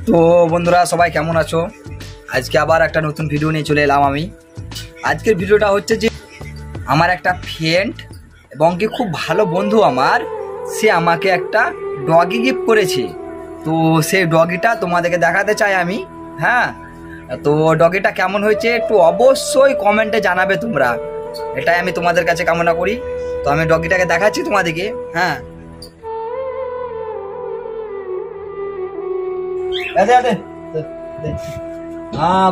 তো বন্ধুরা সবাই কেমন আছো? আজকে আবার একটা নতুন ভিডিও নিয়ে চলে এলাম আমি। আজকের ভিডিওটা হচ্ছে যে আমার একটা ফ্রেন্ড এবং কি খুব ভালো বন্ধু আমার, সে আমাকে একটা ডগি গিফট করেছে। তো সেই ডগিটা তোমাদেরকে দেখাতে চাই আমি। হ্যাঁ, তো ডগিটা কেমন হয়েছে একটু অবশ্যই কমেন্টে জানাবে তোমরা, এটাই আমি তোমাদের কাছে কামনা করি। তো আমি ডগিটাকে দেখাচ্ছি তোমাদেরকে। হ্যাঁ,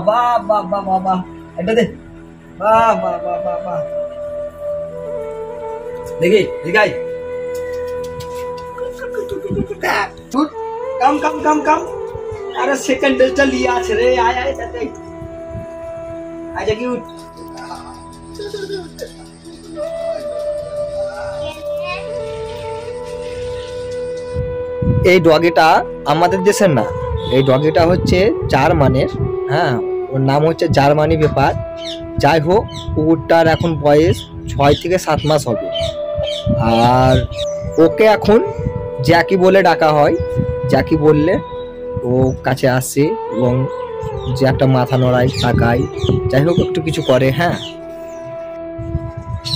বাহ বাহ বাহ বাহ বাহ, এটা দে, বাহ বাহ বাহ বাহ বাহ, দেখি দেখাই, কাম কাম কাম কাম, আরে সেকেন্ড ডেজটা লিয়ে আছে রে, আয় আয় তাতে আচ্ছা কি এই ডগিটা আমাদের দেশের না, এই ডগিটা হচ্ছে জার্মানের। হ্যাঁ, ওর নাম হচ্ছে জার্মানি ব্যাপার। যাই হোক, কুকুরটার এখন বয়স 6 থেকে 7 মাস হবে। আর ওকে এখন জ্যাকি বলে ডাকা হয়। জ্যাকি বললে ও কাছে আসে এবং যে একটা মাথা নড়ায়, তাকায়, যাই হোক একটু কিছু করে। হ্যাঁ,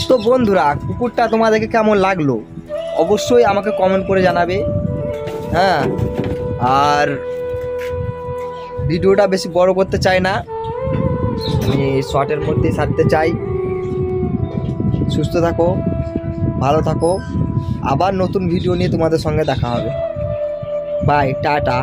তো বন্ধুরা কুকুরটা তোমাদেরকে কেমন লাগলো অবশ্যই আমাকে কমেন্ট করে জানাবে। হ্যাঁ, আর ভিডিওটা বেশি বড় করতে চাই না, আমি শর্টের মধ্যেই ছাড়তে চাই। সুস্থ থাকো, ভালো থাকো, আবার নতুন ভিডিও নিয়ে তোমাদের সঙ্গে দেখা হবে। Bye, tata.